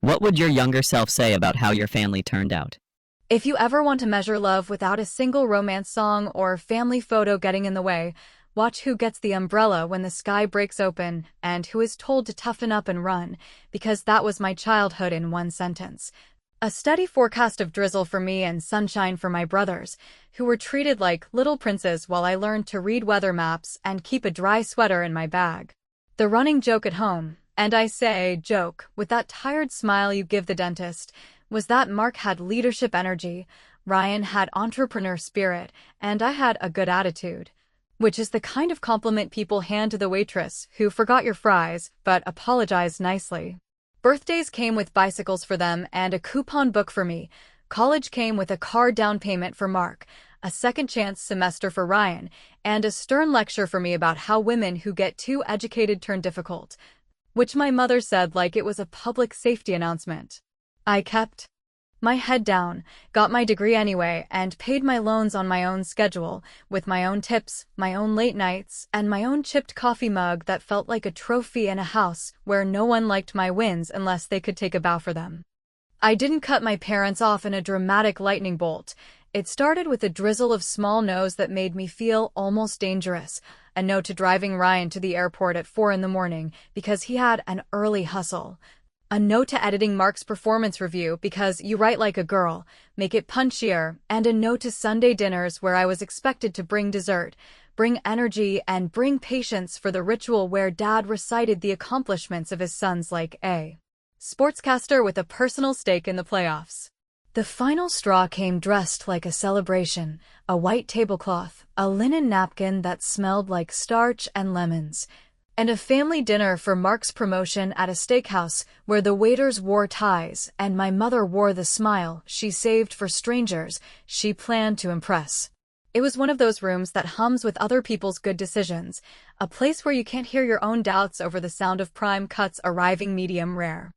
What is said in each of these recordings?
What would your younger self say about how your family turned out? If you ever want to measure love without a single romance song or family photo getting in the way, watch Who Gets the Umbrella When the Sky Breaks Open and Who Is Told to Toughen Up and Run, because that was my childhood in one sentence. A steady forecast of drizzle for me and sunshine for my brothers, who were treated like little princes while I learned to read weather maps and keep a dry sweater in my bag. The running joke at home, and I say joke with that tired smile you give the dentist, was that Mark had leadership energy, Ryan had entrepreneur spirit, and I had a good attitude. Which is the kind of compliment people hand to the waitress who forgot your fries but apologized nicely. Birthdays came with bicycles for them and a coupon book for me. College came with a car down payment for Mark, a second chance semester for Ryan, and a stern lecture for me about how women who get too educated turn difficult, which my mother said like it was a public safety announcement. I kept my head down, got my degree anyway, and paid my loans on my own schedule, with my own tips, my own late nights, and my own chipped coffee mug that felt like a trophy in a house where no one liked my wins unless they could take a bow for them. I didn't cut my parents off in a dramatic lightning bolt. It started with a drizzle of small no's that made me feel almost dangerous. A no to driving Ryan to the airport at 4 in the morning because he had an early hustle. A no to editing Mark's performance review because you write like a girl, make it punchier, and a no to Sunday dinners where I was expected to bring dessert, bring energy, and bring patience for the ritual where Dad recited the accomplishments of his sons like a sportscaster with a personal stake in the playoffs. The final straw came dressed like a celebration, a white tablecloth, a linen napkin that smelled like starch and lemons, and a family dinner for Mark's promotion at a steakhouse where the waiters wore ties and my mother wore the smile she saved for strangers she planned to impress. It was one of those rooms that hums with other people's good decisions, a place where you can't hear your own doubts over the sound of prime cuts arriving medium rare.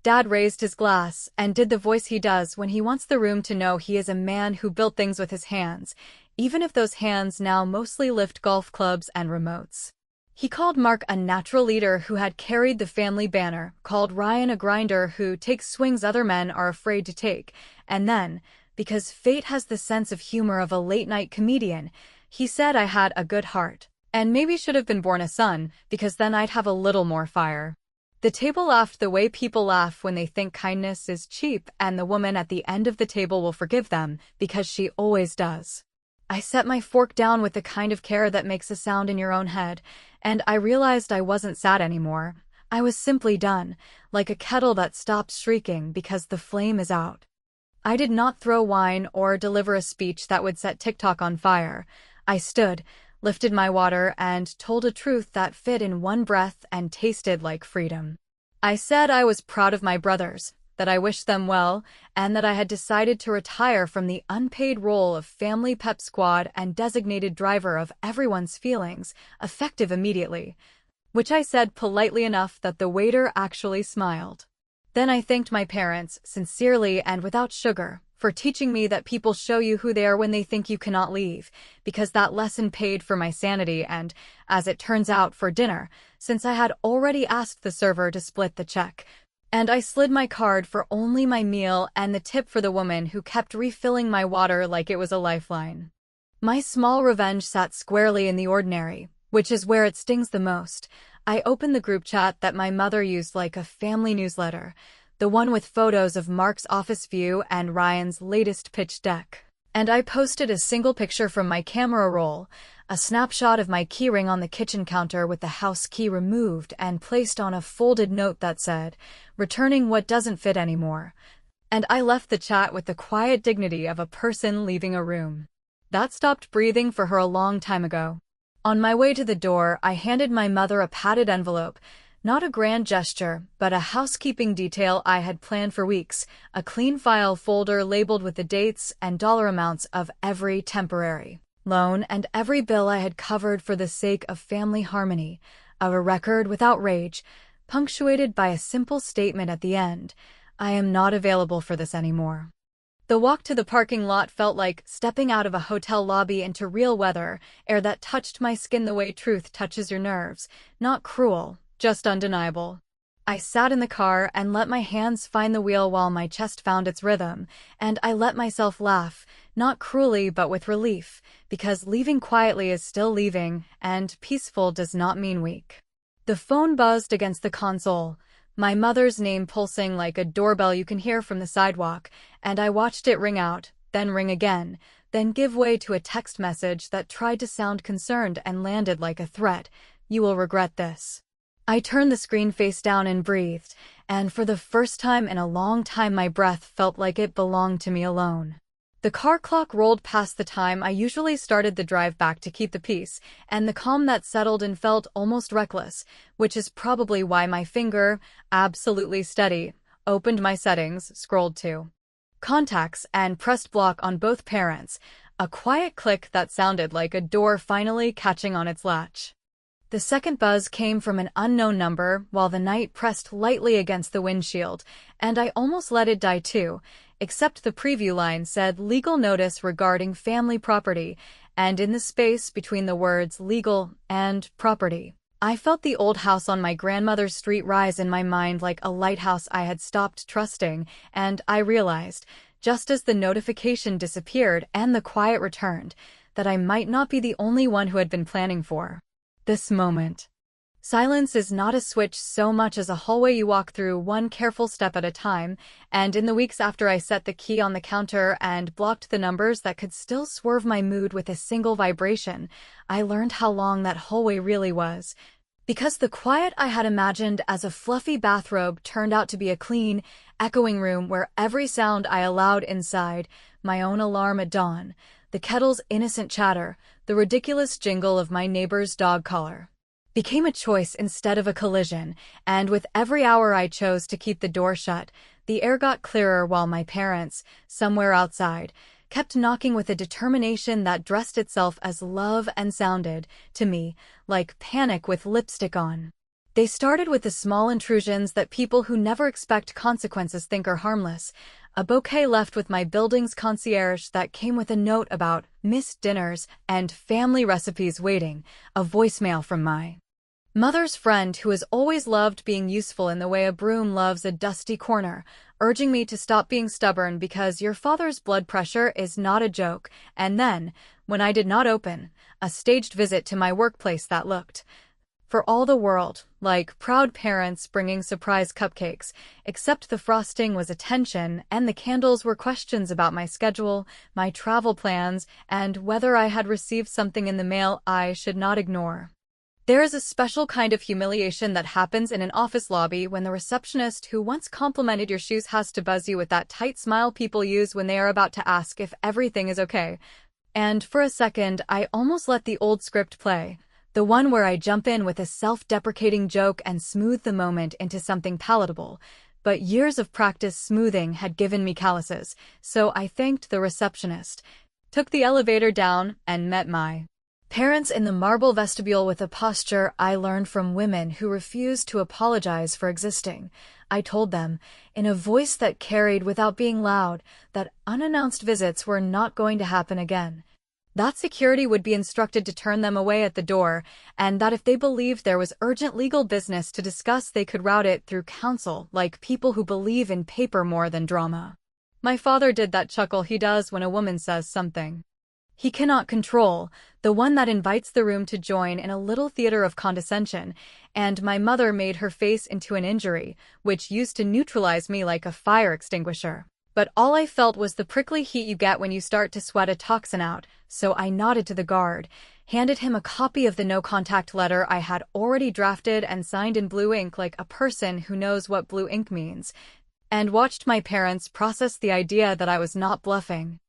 Dad raised his glass and did the voice he does when he wants the room to know he is a man who built things with his hands, even if those hands now mostly lift golf clubs and remotes. He called Mark a natural leader who had carried the family banner, called Ryan a grinder who takes swings other men are afraid to take, and then, because fate has the sense of humor of a late-night comedian, he said I had a good heart, and maybe should have been born a son, because then I'd have a little more fire. The table laughed the way people laugh when they think kindness is cheap, and the woman at the end of the table will forgive them, because she always does. I set my fork down with the kind of care that makes a sound in your own head, and I realized I wasn't sad anymore. I was simply done, like a kettle that stops shrieking because the flame is out. I did not throw wine or deliver a speech that would set TikTok on fire. I stood, lifted my water, and told a truth that fit in one breath and tasted like freedom. I said I was proud of my brothers, that I wished them well, and that I had decided to retire from the unpaid role of family pep squad and designated driver of everyone's feelings, effective immediately, which I said politely enough that the waiter actually smiled. Then I thanked my parents, sincerely and without sugar, for teaching me that people show you who they are when they think you cannot leave, because that lesson paid for my sanity and, as it turns out, for dinner, since I had already asked the server to split the check. And I slid my card for only my meal and the tip for the woman who kept refilling my water like it was a lifeline. My small revenge sat squarely in the ordinary, which is where it stings the most. I opened the group chat that my mother used like a family newsletter, the one with photos of Mark's office view and Ryan's latest pitch deck. And I posted a single picture from my camera roll, a snapshot of my keyring on the kitchen counter with the house key removed and placed on a folded note that said, "Returning what doesn't fit anymore." And I left the chat with the quiet dignity of a person leaving a room that stopped breathing for her a long time ago. On my way to the door, I handed my mother a padded envelope, not a grand gesture, but a housekeeping detail I had planned for weeks, a clean file folder labeled with the dates and dollar amounts of every temporary loan and every bill I had covered for the sake of family harmony, a record without rage, punctuated by a simple statement at the end, "I am not available for this anymore." The walk to the parking lot felt like stepping out of a hotel lobby into real weather, air that touched my skin the way truth touches your nerves, not cruel, just undeniable. I sat in the car and let my hands find the wheel while my chest found its rhythm, and I let myself laugh, not cruelly but with relief, because leaving quietly is still leaving, and peaceful does not mean weak. The phone buzzed against the console, my mother's name pulsing like a doorbell you can hear from the sidewalk, and I watched it ring out, then ring again, then give way to a text message that tried to sound concerned and landed like a threat. "You will regret this." I turned the screen face down and breathed, and for the first time in a long time my breath felt like it belonged to me alone. The car clock rolled past the time I usually started the drive back to keep the peace, and the calm that settled in felt almost reckless, which is probably why my finger, absolutely steady, opened my settings, scrolled to contacts, and pressed block on both parents, a quiet click that sounded like a door finally catching on its latch. The second buzz came from an unknown number while the night pressed lightly against the windshield, and I almost let it die too, except the preview line said legal notice regarding family property, and in the space between the words legal and property, I felt the old house on my grandmother's street rise in my mind like a lighthouse I had stopped trusting, and I realized, just as the notification disappeared and the quiet returned, that I might not be the only one who had been planning for this moment. Silence is not a switch so much as a hallway you walk through one careful step at a time, and in the weeks after I set the key on the counter and blocked the numbers that could still swerve my mood with a single vibration, I learned how long that hallway really was. Because the quiet I had imagined as a fluffy bathrobe turned out to be a clean, echoing room where every sound I allowed inside, my own alarm at dawn, the kettle's innocent chatter, the ridiculous jingle of my neighbor's dog collar, became a choice instead of a collision, and with every hour I chose to keep the door shut, the air got clearer while my parents, somewhere outside, kept knocking with a determination that dressed itself as love and sounded, to me, like panic with lipstick on. They started with the small intrusions that people who never expect consequences think are harmless, a bouquet left with my building's concierge that came with a note about missed dinners and family recipes waiting, a voicemail from my mother's friend who has always loved being useful in the way a broom loves a dusty corner, urging me to stop being stubborn because your father's blood pressure is not a joke, and then, when I did not open, a staged visit to my workplace that looked, for all the world, like proud parents bringing surprise cupcakes, except the frosting was attention and the candles were questions about my schedule, my travel plans, and whether I had received something in the mail I should not ignore. There is a special kind of humiliation that happens in an office lobby when the receptionist who once complimented your shoes has to buzz you with that tight smile people use when they are about to ask if everything is okay. And for a second, I almost let the old script play. The one where I jump in with a self-deprecating joke and smooth the moment into something palatable. But years of practice smoothing had given me calluses, so I thanked the receptionist, took the elevator down, and met my parents in the marble vestibule with a posture I learned from women who refused to apologize for existing. I told them, in a voice that carried without being loud, that unannounced visits were not going to happen again. That security would be instructed to turn them away at the door, and that if they believed there was urgent legal business to discuss they could route it through counsel like people who believe in paper more than drama. My father did that chuckle he does when a woman says something he cannot control, the one that invites the room to join in a little theater of condescension, and my mother made her face into an injury, which used to neutralize me like a fire extinguisher. But all I felt was the prickly heat you get when you start to sweat a toxin out, so I nodded to the guard, handed him a copy of the no-contact letter I had already drafted and signed in blue ink like a person who knows what blue ink means, and watched my parents process the idea that I was not bluffing.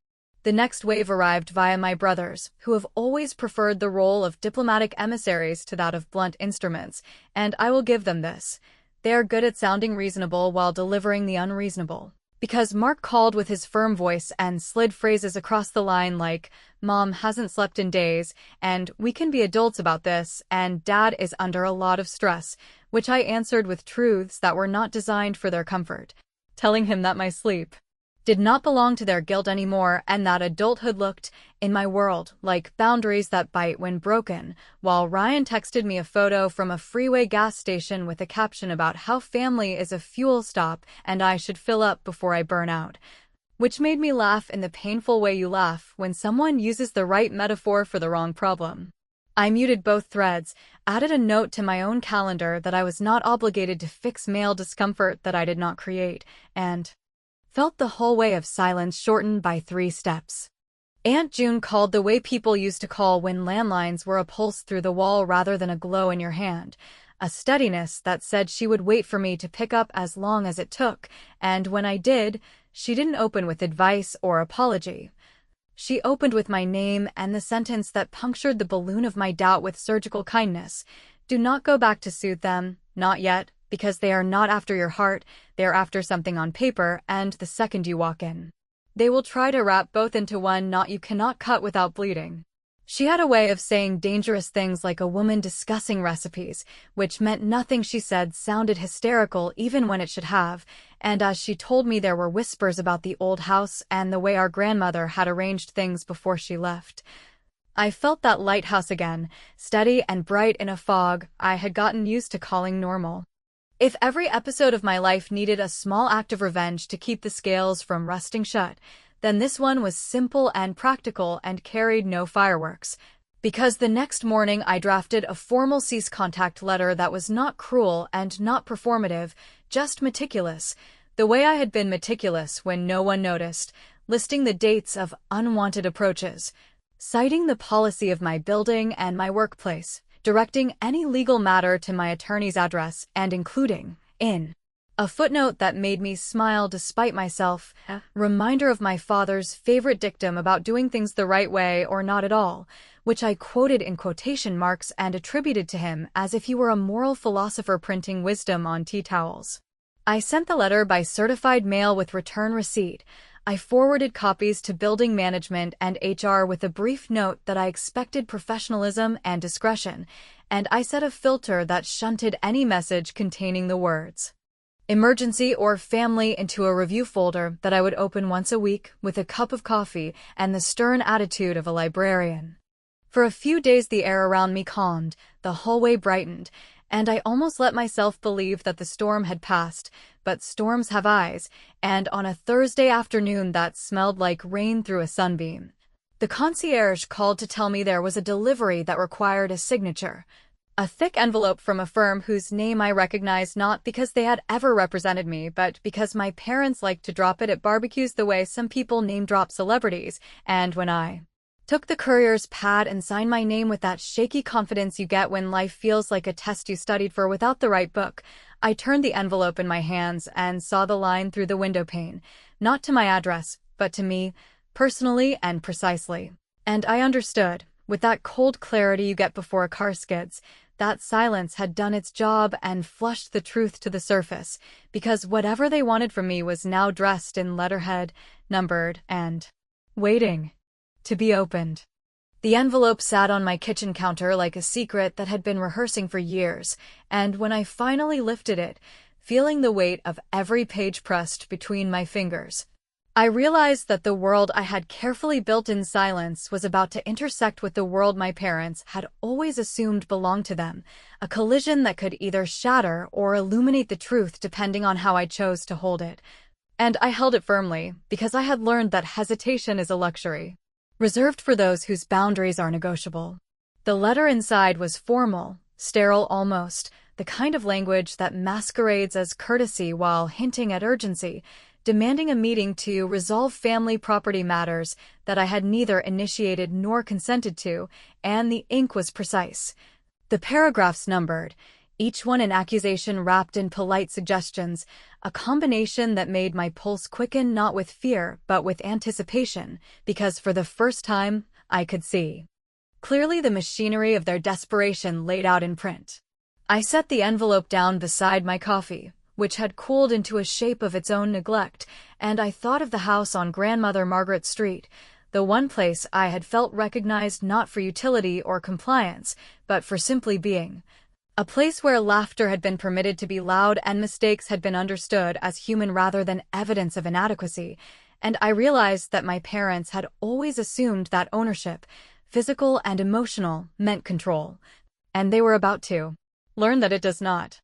The next wave arrived via my brothers, who have always preferred the role of diplomatic emissaries to that of blunt instruments, and I will give them this. They are good at sounding reasonable while delivering the unreasonable. Because Mark called with his firm voice and slid phrases across the line like, "Mom hasn't slept in days," and "We can be adults about this," and "Dad is under a lot of stress," which I answered with truths that were not designed for their comfort, telling him that my sleep did not belong to their guilt anymore, and that adulthood looked, in my world, like boundaries that bite when broken, while Ryan texted me a photo from a freeway gas station with a caption about how family is a fuel stop and I should fill up before I burn out. Which made me laugh in the painful way you laugh when someone uses the right metaphor for the wrong problem. I muted both threads, added a note to my own calendar that I was not obligated to fix male discomfort that I did not create, and felt the whole way of silence shortened by 3 steps. Aunt June called the way people used to call when landlines were a pulse through the wall rather than a glow in your hand, a steadiness that said she would wait for me to pick up as long as it took, and when I did, she didn't open with advice or apology. She opened with my name and the sentence that punctured the balloon of my doubt with surgical kindness. Do not go back to soothe them, not yet, because they are not after your heart, they are after something on paper, and the second you walk in, they will try to wrap both into one knot you cannot cut without bleeding. She had a way of saying dangerous things like a woman discussing recipes, which meant nothing she said sounded hysterical even when it should have, and as she told me there were whispers about the old house and the way our grandmother had arranged things before she left. I felt that lighthouse again, steady and bright in a fog I had gotten used to calling normal. If every episode of my life needed a small act of revenge to keep the scales from rusting shut, then this one was simple and practical and carried no fireworks. Because the next morning I drafted a formal cease contact letter that was not cruel and not performative, just meticulous, the way I had been meticulous when no one noticed, listing the dates of unwanted approaches, citing the policy of my building and my workplace, directing any legal matter to my attorney's address, and including, in a footnote that made me smile despite myself, a reminder of my father's favorite dictum about doing things the right way or not at all, which I quoted in quotation marks and attributed to him as if he were a moral philosopher printing wisdom on tea towels. I sent the letter by certified mail with return receipt. I forwarded copies to building management and HR with a brief note that I expected professionalism and discretion, and I set a filter that shunted any message containing the words emergency or family into a review folder that I would open once a week with a cup of coffee and the stern attitude of a librarian. For a few days the air around me calmed, the hallway brightened, and I almost let myself believe that the storm had passed, but storms have eyes, and on a Thursday afternoon that smelled like rain through a sunbeam, the concierge called to tell me there was a delivery that required a signature. A thick envelope from a firm whose name I recognized not because they had ever represented me, but because my parents liked to drop it at barbecues the way some people name-drop celebrities, and when I took the courier's pad and signed my name with that shaky confidence you get when life feels like a test you studied for without the right book, I turned the envelope in my hands and saw the line through the window pane, not to my address, but to me, personally and precisely. And I understood, with that cold clarity you get before a car skids, that silence had done its job and flushed the truth to the surface, because whatever they wanted from me was now dressed in letterhead, numbered, and waiting to be opened. The envelope sat on my kitchen counter like a secret that had been rehearsing for years, and when I finally lifted it, feeling the weight of every page pressed between my fingers, I realized that the world I had carefully built in silence was about to intersect with the world my parents had always assumed belonged to them, a collision that could either shatter or illuminate the truth depending on how I chose to hold it. And I held it firmly, because I had learned that hesitation is a luxury, reserved for those whose boundaries are negotiable. The letter inside was formal, sterile almost, the kind of language that masquerades as courtesy while hinting at urgency, demanding a meeting to resolve family property matters that I had neither initiated nor consented to, and the ink was precise. The paragraphs numbered, each one an accusation wrapped in polite suggestions, a combination that made my pulse quicken not with fear but with anticipation, because for the first time I could see clearly the machinery of their desperation laid out in print. I set the envelope down beside my coffee, which had cooled into a shape of its own neglect, and I thought of the house on Grandmother Margaret Street, the one place I had felt recognized not for utility or compliance, but for simply being. A place where laughter had been permitted to be loud and mistakes had been understood as human rather than evidence of inadequacy, and I realized that my parents had always assumed that ownership, physical and emotional, meant control. And they were about to learn that it does not.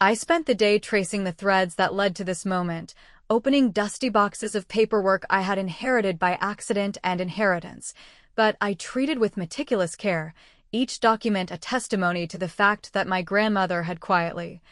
I spent the day tracing the threads that led to this moment, opening dusty boxes of paperwork I had inherited by accident and inheritance, but I treated with meticulous care, each document a testimony to the fact that my grandmother had quietly,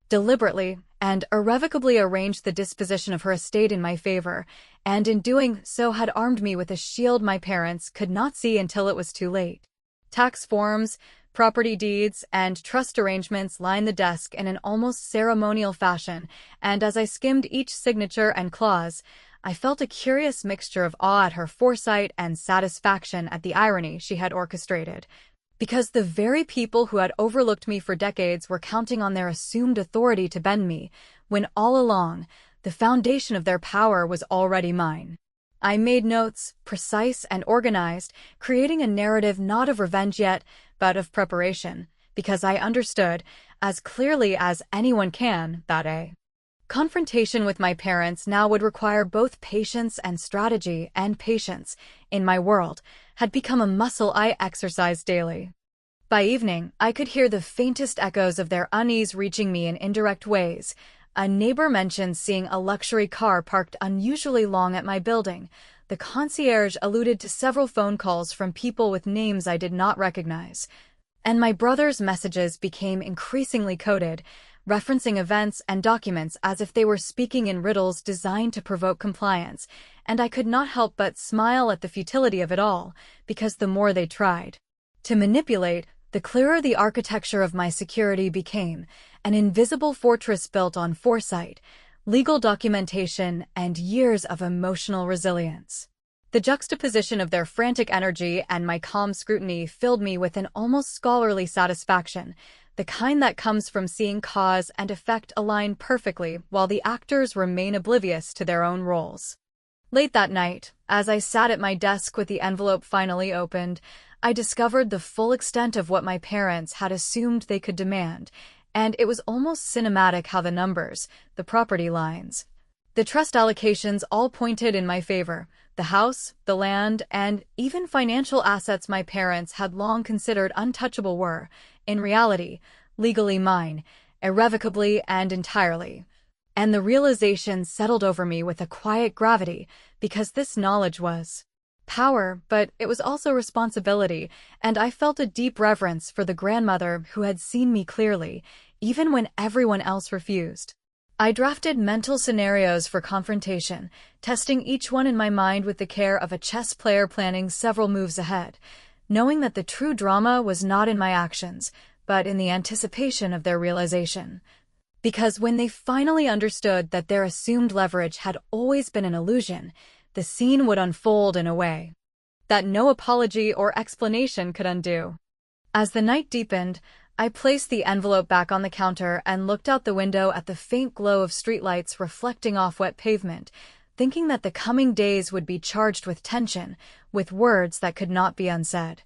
deliberately, and irrevocably arranged the disposition of her estate in my favor, and in doing so had armed me with a shield my parents could not see until it was too late. Tax forms, property deeds, and trust arrangements lined the desk in an almost ceremonial fashion, and as I skimmed each signature and clause, I felt a curious mixture of awe at her foresight and satisfaction at the irony she had orchestrated. Because the very people who had overlooked me for decades were counting on their assumed authority to bend me, when all along, the foundation of their power was already mine. I made notes, precise and organized, creating a narrative not of revenge yet, but of preparation, because I understood, as clearly as anyone can, that a confrontation with my parents now would require both patience and strategy, and patience, in my world, had become a muscle I exercised daily. By evening, I could hear the faintest echoes of their unease reaching me in indirect ways. A neighbor mentioned seeing a luxury car parked unusually long at my building. The concierge alluded to several phone calls from people with names I did not recognize. And my brother's messages became increasingly coded, referencing events and documents as if they were speaking in riddles designed to provoke compliance, and I could not help but smile at the futility of it all, because the more they tried to manipulate, the clearer the architecture of my security became, an invisible fortress built on foresight, legal documentation, and years of emotional resilience. The juxtaposition of their frantic energy and my calm scrutiny filled me with an almost scholarly satisfaction, the kind that comes from seeing cause and effect align perfectly while the actors remain oblivious to their own roles. Late that night, as I sat at my desk with the envelope finally opened, I discovered the full extent of what my parents had assumed they could demand, and it was almost cinematic how the numbers, the property lines, the trust allocations all pointed in my favor. The house, the land, and even financial assets my parents had long considered untouchable were, in reality, legally mine, irrevocably and entirely. And the realization settled over me with a quiet gravity, because this knowledge was power, but it was also responsibility, and I felt a deep reverence for the grandmother who had seen me clearly, even when everyone else refused. I drafted mental scenarios for confrontation, testing each one in my mind with the care of a chess player planning several moves ahead, knowing that the true drama was not in my actions, but in the anticipation of their realization. Because when they finally understood that their assumed leverage had always been an illusion, the scene would unfold in a way that no apology or explanation could undo. As the night deepened, I placed the envelope back on the counter and looked out the window at the faint glow of streetlights reflecting off wet pavement, thinking that the coming days would be charged with tension, with words that could not be unsaid,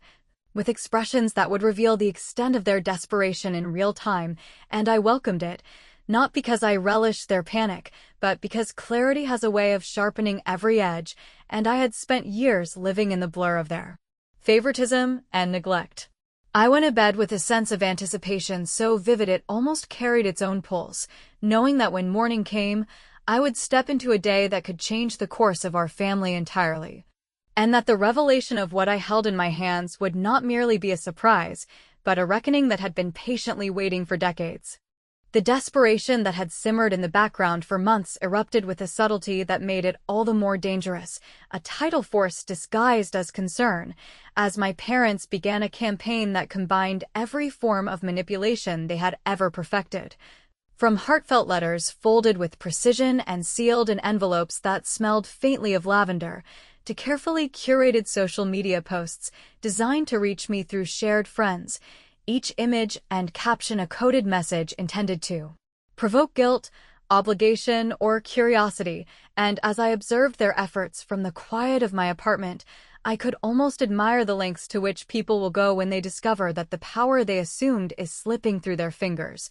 with expressions that would reveal the extent of their desperation in real time, and I welcomed it, not because I relished their panic, but because clarity has a way of sharpening every edge, and I had spent years living in the blur of their favoritism and neglect. I went to bed with a sense of anticipation so vivid it almost carried its own pulse, knowing that when morning came, I would step into a day that could change the course of our family entirely, and that the revelation of what I held in my hands would not merely be a surprise, but a reckoning that had been patiently waiting for decades. The desperation that had simmered in the background for months erupted with a subtlety that made it all the more dangerous, a tidal force disguised as concern, as my parents began a campaign that combined every form of manipulation they had ever perfected. From heartfelt letters folded with precision and sealed in envelopes that smelled faintly of lavender, to carefully curated social media posts designed to reach me through shared friends, each image and caption a coded message intended to provoke guilt, obligation, or curiosity, and as I observed their efforts from the quiet of my apartment, I could almost admire the lengths to which people will go when they discover that the power they assumed is slipping through their fingers.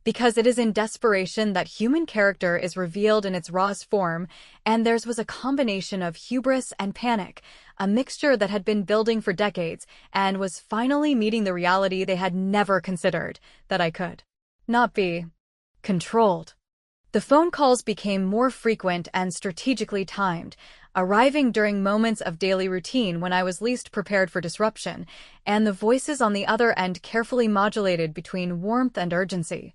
Because it is in desperation that human character is revealed in its rawest form, and theirs was a combination of hubris and panic, a mixture that had been building for decades and was finally meeting the reality they had never considered, that I could not be controlled. The phone calls became more frequent and strategically timed, arriving during moments of daily routine when I was least prepared for disruption, and the voices on the other end carefully modulated between warmth and urgency,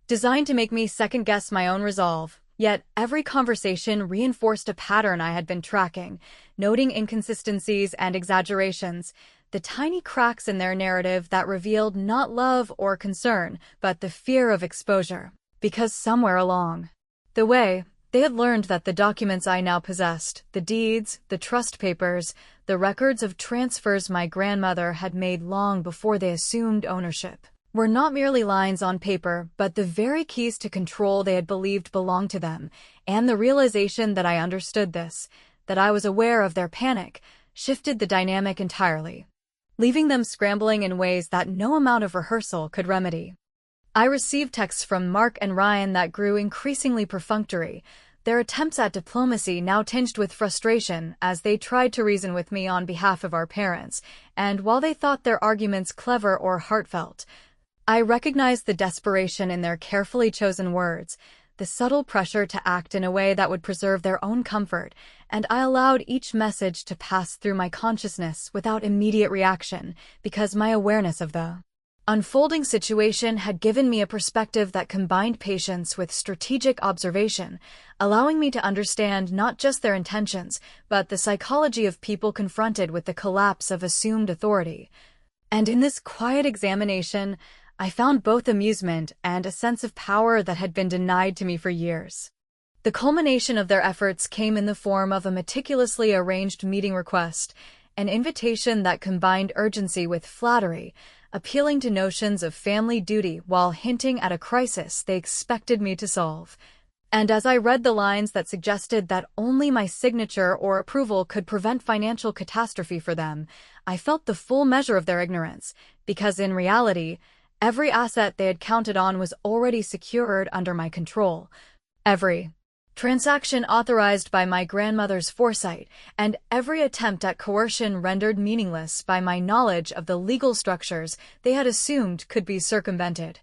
designed to make me second-guess my own resolve. Yet every conversation reinforced a pattern I had been tracking, noting inconsistencies and exaggerations, the tiny cracks in their narrative that revealed not love or concern, but the fear of exposure. Because somewhere along the way, they had learned that the documents I now possessed, the deeds, the trust papers, the records of transfers my grandmother had made long before they assumed ownership, were not merely lines on paper, but the very keys to control they had believed belonged to them, and the realization that I understood this, that I was aware of their panic, shifted the dynamic entirely, leaving them scrambling in ways that no amount of rehearsal could remedy. I received texts from Mark and Ryan that grew increasingly perfunctory, their attempts at diplomacy now tinged with frustration as they tried to reason with me on behalf of our parents, and while they thought their arguments clever or heartfelt, I recognized the desperation in their carefully chosen words, the subtle pressure to act in a way that would preserve their own comfort, and I allowed each message to pass through my consciousness without immediate reaction, because my awareness of the unfolding situation had given me a perspective that combined patience with strategic observation, allowing me to understand not just their intentions, but the psychology of people confronted with the collapse of assumed authority. And in this quiet examination, I found both amusement and a sense of power that had been denied to me for years. The culmination of their efforts came in the form of a meticulously arranged meeting request, an invitation that combined urgency with flattery, appealing to notions of family duty while hinting at a crisis they expected me to solve. And as I read the lines that suggested that only my signature or approval could prevent financial catastrophe for them, I felt the full measure of their ignorance, because in reality, every asset they had counted on was already secured under my control. Every transaction authorized by my grandmother's foresight, and every attempt at coercion rendered meaningless by my knowledge of the legal structures they had assumed could be circumvented.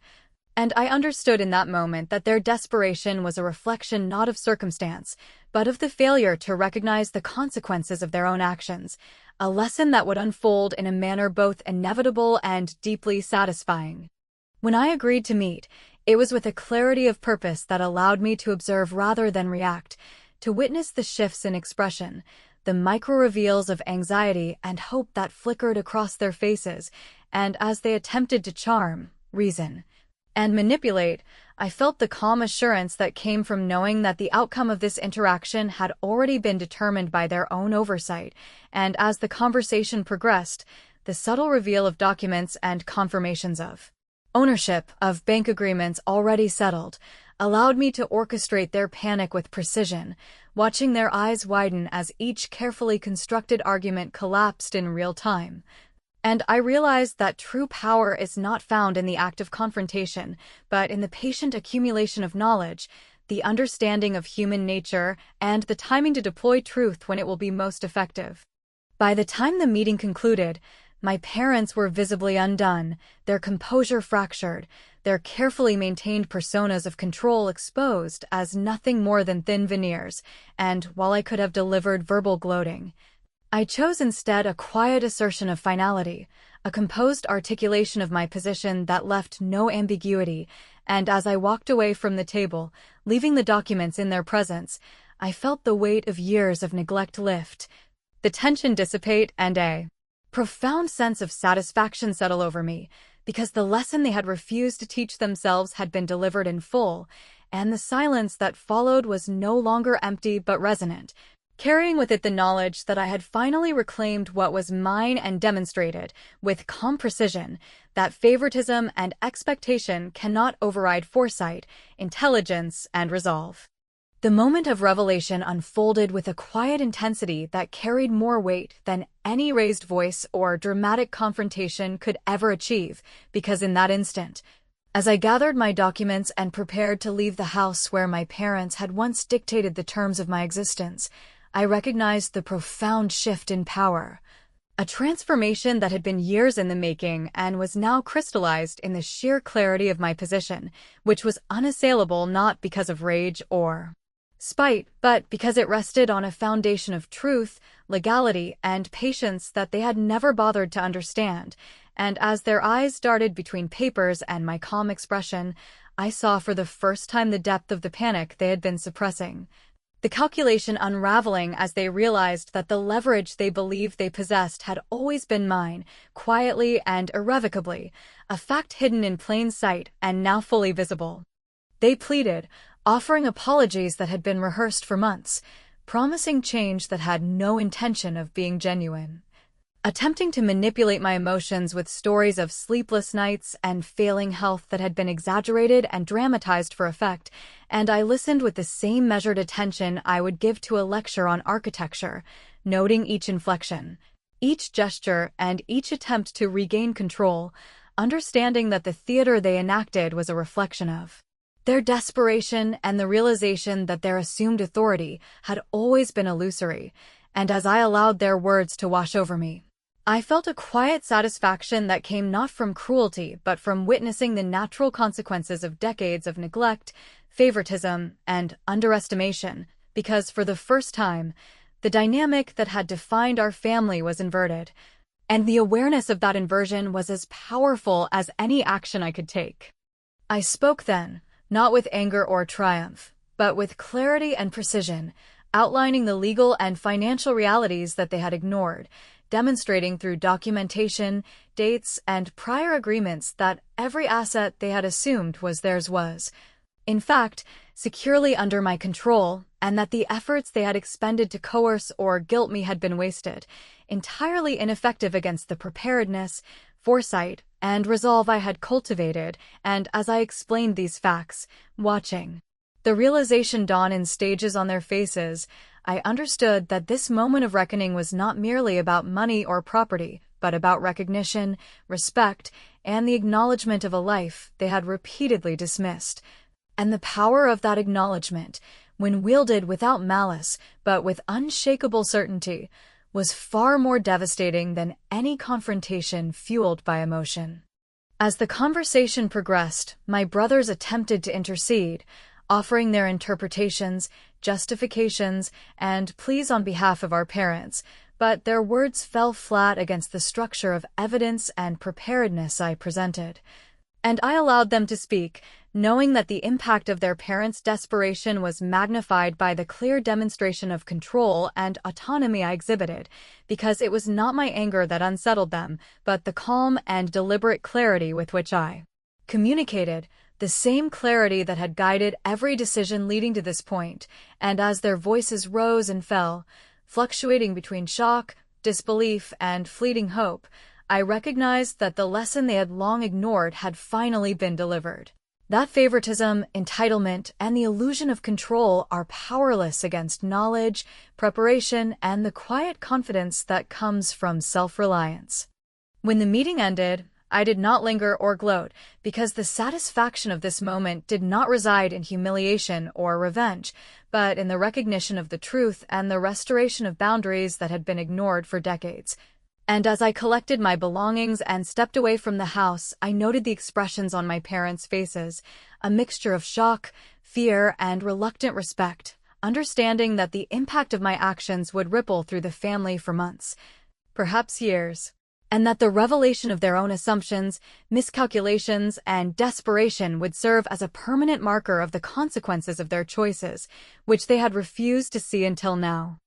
And I understood in that moment that their desperation was a reflection not of circumstance, but of the failure to recognize the consequences of their own actions, a lesson that would unfold in a manner both inevitable and deeply satisfying. When I agreed to meet, it was with a clarity of purpose that allowed me to observe rather than react, to witness the shifts in expression, the micro-reveals of anxiety and hope that flickered across their faces, and as they attempted to charm, reason, and manipulate, I felt the calm assurance that came from knowing that the outcome of this interaction had already been determined by their own oversight, and as the conversation progressed, the subtle reveal of documents and confirmations of ownership of bank agreements already settled allowed me to orchestrate their panic with precision, watching their eyes widen as each carefully constructed argument collapsed in real time. And I realized that true power is not found in the act of confrontation, but in the patient accumulation of knowledge, the understanding of human nature, and the timing to deploy truth when it will be most effective. By the time the meeting concluded, my parents were visibly undone, their composure fractured, their carefully maintained personas of control exposed as nothing more than thin veneers, and while I could have delivered verbal gloating, I chose instead a quiet assertion of finality, a composed articulation of my position that left no ambiguity, and as I walked away from the table, leaving the documents in their presence, I felt the weight of years of neglect lift, the tension dissipate, and a profound sense of satisfaction settle over me, because the lesson they had refused to teach themselves had been delivered in full, and the silence that followed was no longer empty but resonant, carrying with it the knowledge that I had finally reclaimed what was mine and demonstrated, with calm precision, that favoritism and expectation cannot override foresight, intelligence, and resolve. The moment of revelation unfolded with a quiet intensity that carried more weight than any raised voice or dramatic confrontation could ever achieve, because in that instant, As I gathered my documents and prepared to leave the house where my parents had once dictated the terms of my existence, I recognized the profound shift in power. A transformation that had been years in the making and was now crystallized in the sheer clarity of my position, which was unassailable not because of rage or spite, but because it rested on a foundation of truth, legality, and patience that they had never bothered to understand. And as their eyes darted between papers and my calm expression, I saw for the first time the depth of the panic they had been suppressing. The calculation unraveling as they realized that the leverage they believed they possessed had always been mine, quietly and irrevocably, a fact hidden in plain sight and now fully visible. They pleaded, offering apologies that had been rehearsed for months, promising change that had no intention of being genuine, attempting to manipulate my emotions with stories of sleepless nights and failing health that had been exaggerated and dramatized for effect, and I listened with the same measured attention I would give to a lecture on architecture, noting each inflection, each gesture, and each attempt to regain control, understanding that the theater they enacted was a reflection of their desperation and the realization that their assumed authority had always been illusory. And as I allowed their words to wash over me, I felt a quiet satisfaction that came not from cruelty but from witnessing the natural consequences of decades of neglect, favoritism, and underestimation, because for the first time, the dynamic that had defined our family was inverted, and the awareness of that inversion was as powerful as any action I could take. I spoke then, not with anger or triumph, but with clarity and precision, outlining the legal and financial realities that they had ignored, demonstrating through documentation, dates, and prior agreements that every asset they had assumed was theirs was, in fact, securely under my control, and that the efforts they had expended to coerce or guilt me had been wasted, entirely ineffective against the preparedness, foresight, and resolve I had cultivated. And as I explained these facts, watching the realization dawn in stages on their faces, I understood that this moment of reckoning was not merely about money or property, but about recognition, respect, and the acknowledgement of a life they had repeatedly dismissed. And the power of that acknowledgement, when wielded without malice but with unshakable certainty, was far more devastating than any confrontation fueled by emotion. As the conversation progressed, my brothers attempted to intercede, offering their interpretations, justifications, and pleas on behalf of our parents, but their words fell flat against the structure of evidence and preparedness I presented. And I allowed them to speak, knowing that the impact of their parents' desperation was magnified by the clear demonstration of control and autonomy I exhibited, because it was not my anger that unsettled them, but the calm and deliberate clarity with which I communicated, the same clarity that had guided every decision leading to this point. And as their voices rose and fell, fluctuating between shock, disbelief, and fleeting hope, I recognized that the lesson they had long ignored had finally been delivered. That favoritism, entitlement, and the illusion of control are powerless against knowledge, preparation, and the quiet confidence that comes from self-reliance. When the meeting ended, I did not linger or gloat, because the satisfaction of this moment did not reside in humiliation or revenge, but in the recognition of the truth and the restoration of boundaries that had been ignored for decades. And as I collected my belongings and stepped away from the house, I noted the expressions on my parents' faces, a mixture of shock, fear, and reluctant respect, understanding that the impact of my actions would ripple through the family for months, perhaps years, and that the revelation of their own assumptions, miscalculations, and desperation would serve as a permanent marker of the consequences of their choices, which they had refused to see until now.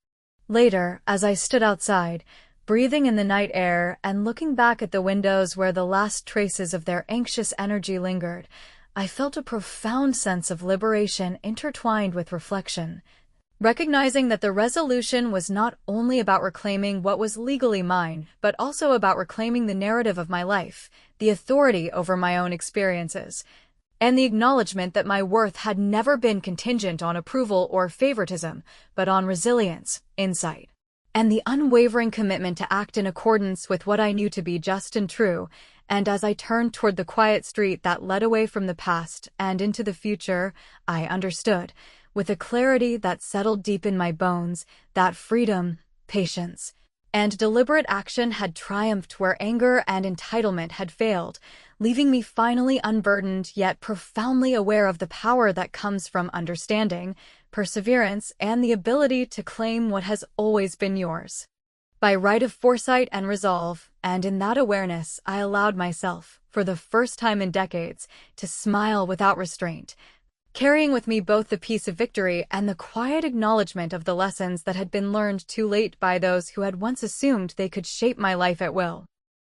Later, as I stood outside, breathing in the night air and looking back at the windows where the last traces of their anxious energy lingered, I felt a profound sense of liberation intertwined with reflection, recognizing that the resolution was not only about reclaiming what was legally mine, but also about reclaiming the narrative of my life, the authority over my own experiences, and the acknowledgement that my worth had never been contingent on approval or favoritism, but on resilience, insight, and the unwavering commitment to act in accordance with what I knew to be just and true. And as I turned toward the quiet street that led away from the past and into the future, I understood, with a clarity that settled deep in my bones, that freedom, patience, and deliberate action had triumphed where anger and entitlement had failed, leaving me finally unburdened yet profoundly aware of the power that comes from understanding, perseverance, and the ability to claim what has always been yours. By right of foresight and resolve, and in that awareness, I allowed myself, for the first time in decades, to smile without restraint, carrying with me both the peace of victory and the quiet acknowledgement of the lessons that had been learned too late by those who had once assumed they could shape my life at will.